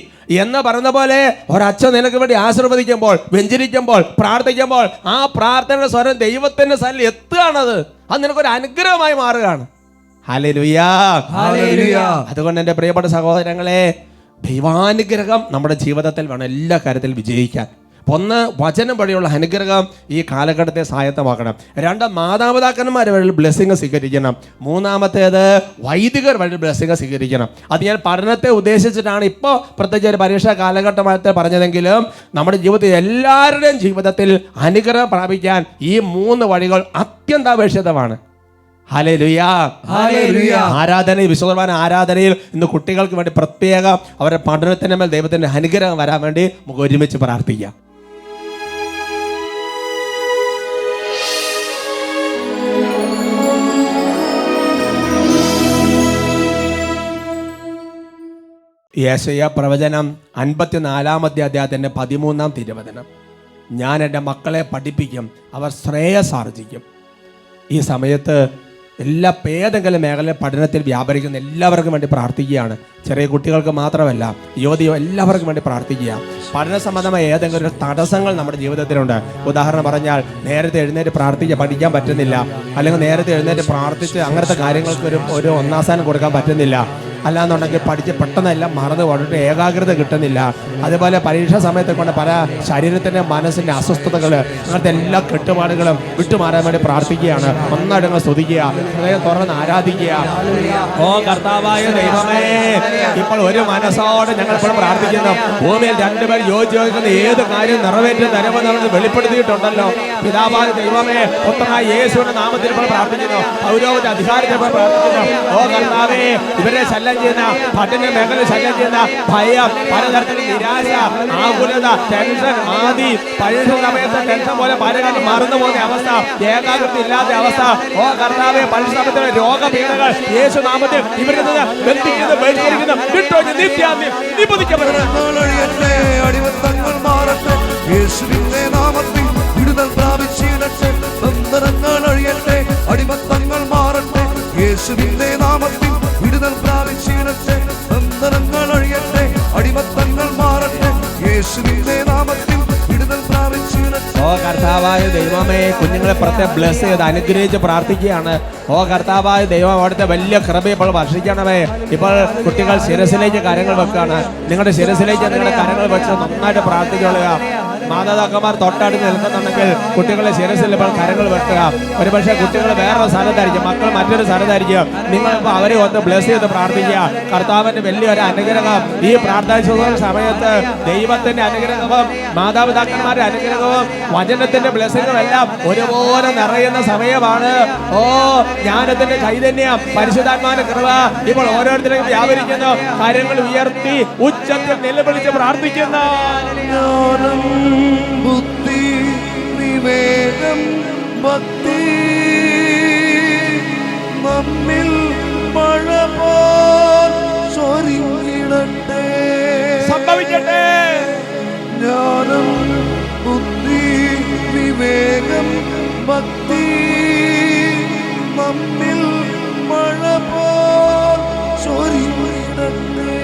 എന്ന് പറയുന്ന പോലെ ഒരച്ഛൻ നിനക്ക് വേണ്ടി ആശീർവദിക്കുമ്പോൾ, വെഞ്ചരിക്കുമ്പോൾ, പ്രാർത്ഥിക്കുമ്പോൾ ആ പ്രാർത്ഥനയുടെ സ്വരം ദൈവത്തിന്റെ സന്നിധിയിൽ എത്തുകയാണത്. അത് നിനക്കൊരു അനുഗ്രഹമായി മാറുകയാണ്. Hallelujah, hallelujah. അതുകൊണ്ട് എൻ്റെ പ്രിയപ്പെട്ട സഹോദരങ്ങളെ, ദൈവാനുഗ്രഹം നമ്മുടെ ജീവിതത്തിൽ വേണം എല്ലാ കാര്യത്തിലും വിജയിക്കാൻ. ഒന്ന്, വചനം വഴിയുള്ള അനുഗ്രഹം ഈ കാലഘട്ടത്തെ സഹായത്തമാക്കണം. 2, മാതാപിതാക്കന്മാർ വഴി ബ്ലെസ്സിങ് സ്വീകരിക്കണം. 3-ാമത്തേത് വൈദികർ വഴി ബ്ലെസ്സിങ് സ്വീകരിക്കണം. അത് ഞാൻ പഠനത്തെ ഉദ്ദേശിച്ചിട്ടാണ് ഇപ്പോൾ പ്രത്യേകിച്ച് ഒരു പരീക്ഷാ കാലഘട്ടമായിട്ട് പറഞ്ഞതെങ്കിലും നമ്മുടെ ജീവിതത്തിൽ എല്ലാവരുടെയും ജീവിതത്തിൽ അനുഗ്രഹം പ്രാപിക്കാൻ ഈ 3 വഴികൾ അത്യന്താപേക്ഷിതമാണ്. Hallelujah, hallelujah. ആരാധനയിൽ, വിശുദ്ധ കുർബാന ആരാധനയിൽ ഇന്ന് കുട്ടികൾക്ക് വേണ്ടി പ്രത്യേകം അവരുടെ പഠനത്തിന് മേൽ ദൈവത്തിന്റെ അനുഗ്രഹം വരാൻ വേണ്ടി നമുക്ക് ഒരുമിച്ച് പ്രാർത്ഥിക്കാം. യെശയ്യാ പ്രവചനം 54-ാമത്തെ അധ്യായത്തിന്റെ 13-ാം തിരുവചനം. ഞാൻ എൻ്റെ മക്കളെ പഠിപ്പിക്കും, അവർ ശ്രേയസാർജിക്കും. ഈ സമയത്ത് ഏതെങ്കിലും മേഖലയിൽ പഠനത്തിൽ വ്യാപരിക്കുന്ന എല്ലാവർക്കും വേണ്ടി പ്രാർത്ഥിക്കുകയാണ്. ചെറിയ കുട്ടികൾക്ക് മാത്രമല്ല, യുവതിയോ എല്ലാവർക്കും വേണ്ടി പ്രാർത്ഥിക്കുക. പഠന സംബന്ധമായ ഏതെങ്കിലും ഒരു തടസ്സങ്ങൾ നമ്മുടെ ജീവിതത്തിലുണ്ട്. ഉദാഹരണം പറഞ്ഞാൽ, നേരത്തെ എഴുന്നേറ്റ് പഠിക്കാൻ പറ്റുന്നില്ല, അല്ലെങ്കിൽ നേരത്തെ എഴുന്നേറ്റ് പ്രാർത്ഥിച്ച് അങ്ങനത്തെ കാര്യങ്ങൾക്ക് ഒരു ഒന്നാസാനം കൊടുക്കാൻ പറ്റുന്നില്ല. അല്ലാന്നുണ്ടെങ്കിൽ പഠിച്ച് പെട്ടെന്നെല്ലാം മറന്നു പോയിട്ട് ഏകാഗ്രത കിട്ടുന്നില്ല. അതുപോലെ പരീക്ഷാ സമയത്തെ കൊണ്ട് പല ശരീരത്തിൻ്റെ മനസ്സിൻ്റെ അസ്വസ്ഥതകൾ, അങ്ങനത്തെ എല്ലാ കെട്ടുപാടുകളും വിട്ടുമാറാൻ വേണ്ടി പ്രാർത്ഥിക്കുകയാണ്. ഒന്നടങ്ങ് സ്തുതിക്കുക, ഹൃദയം തുറന്ന് ആരാധിക്കുക. ഓ കർത്താവായ ദൈവമേ, ഇപ്പോൾ ഒരു മനസ്സോടെ ഞങ്ങൾ ഇപ്പോൾ പ്രാർത്ഥിക്കുന്നു. ഭൂമിയിൽ 2 പേർ യോജിക്കുന്ന ഏത് കാര്യം നിറവേറ്റി തരുമെന്ന് നമ്മൾ വെളിപ്പെടുത്തിയിട്ടുണ്ടല്ലോ. പിതാവായ ദൈവമേ, പുത്രനായ യേശുവിന്റെ നാമത്തിൽ ഇപ്പോൾ പ്രാർത്ഥിക്കുന്നു. പൗരോഹിത അധികാരത്തെ പ്രാർത്ഥിക്കുന്നു. ഓ കർത്താവേ, ഇവരെ ശല്യം ചെയ്യുന്ന, പഠന മേഖല ശല്യം ചെയ്യുന്ന ഭയം, പലതരത്തിലുള്ള നിരാശ, ആകുലത, ടെൻഷൻ, ആദി, പരീക്ഷ സമയത്ത് ടെൻഷൻ പോലെ പലരും മറന്നു പോകുന്ന അവസ്ഥ, ഏകാഗ്രത ഇല്ലാത്ത അവസ്ഥ, ഓ കർത്താവേ, പരീക്ഷ സമയത്തുള്ള രോഗപീഠകൾ യേശു നാമത്തിൽ ഇവരിൽ നിന്ന് ബന്ധിക്കുന്നു, ബഹിഷ്കരിക്കുന്നു, വിട്ടൊഴിഞ്ഞ് നിത്യാന്ത്യം നിബന്ധിക്കപ്പെടുന്നു. അടിമത്തങ്ങൾ മാറട്ടെ, യേശുവിന്റെ നാമത്തിൽ വിടുതൽ പ്രാപിച്ചിടട്ടെ. ബന്ധനങ്ങൾ അഴിയട്ടെ, അടിമത്തങ്ങൾ മാറട്ടെ, യേശുവിന്റെ നാമത്തിൽ വിടുതൽ പ്രാപിച്ചിടട്ടെ. ബന്ധനങ്ങൾ അഴിയട്ടെ, അടിമത്തങ്ങൾ മാറട്ടെ, യേശുവിന്റെ നാമത്തിൽ വിടുതൽ പ്രാപിച്ചിടട്ടെ. ഓ കർത്താവായ ദൈവമേ, കുഞ്ഞുങ്ങളെ പ്രത്യേകം ബ്ലെസ് ചെയ്ത് അനുഗ്രഹിച്ച് പ്രാർത്ഥിക്കുകയാണ്. ഓ കർത്താവായ ദൈവം, അവിടുത്തെ വലിയ കൃപ ഇപ്പോൾ വർഷിക്കണമേ. ഇപ്പോൾ കുട്ടികൾ ശിരസിലേക്ക് കരങ്ങൾ വെക്കുകയാണ്. നിങ്ങളുടെ ശിരസിലേക്ക് നിങ്ങളുടെ കരങ്ങൾ വെച്ച് നന്നായിട്ട് പ്രാർത്ഥിച്ചുകൊള്ളുക. മാതാപിതാക്കന്മാർ തൊട്ടടുത്ത് നിൽക്കുന്നുണ്ടെങ്കിൽ കുട്ടികളെ ശിരസിൽ ഇപ്പോൾ കരങ്ങൾ വെക്കുക. ഒരുപക്ഷെ കുട്ടികൾ വേറൊരു സ്ഥലത്തായിരിക്കും, മക്കൾ മറ്റൊരു സ്ഥലത്തായിരിക്കും. നിങ്ങൾ ഇപ്പോൾ അവരെ ഒന്ന് ബ്ലെസ് ചെയ്ത് പ്രാർത്ഥിക്കുക. കർത്താവിന്റെ വലിയൊരു അനുഗ്രഹം ഈ പ്രാർത്ഥന സമയത്ത്, ദൈവത്തിന്റെ അനുഗ്രഹവും മാതാപിതാക്കന്മാരുടെ അനുഗ്രഹവും വചനത്തിന്റെ ബ്ലെസ്സിങ്ങും എല്ലാം ഒരുപോലെ നിറയുന്ന സമയമാണ്. ഓ ജ്ഞാനത്തിന്റെ ചൈതന്യം, പരിശുദ്ധാത്മാവിന്റെ കൃപ ഇപ്പോൾ ഓരോരുത്തരെയും വ്യാപരിക്കുന്നു. കാര്യങ്ങൾ ഉയർത്തി ഉച്ചത്തിൽ നിലവിളിച്ച് പ്രാർത്ഥിക്കുന്ന ബുദ്ധി, വിവേകം, ഭക്തി നമ്മിൽ മഴ പോൽ ചൊരിഞ്ഞിടട്ടെ. സംഭവിക്കട്ടെ. ജ്ഞാനം, ബുദ്ധി, വിവേകം, ഭക്തി നമ്മിൽ മഴ പോൽ ചൊരിഞ്ഞിടട്ടെ.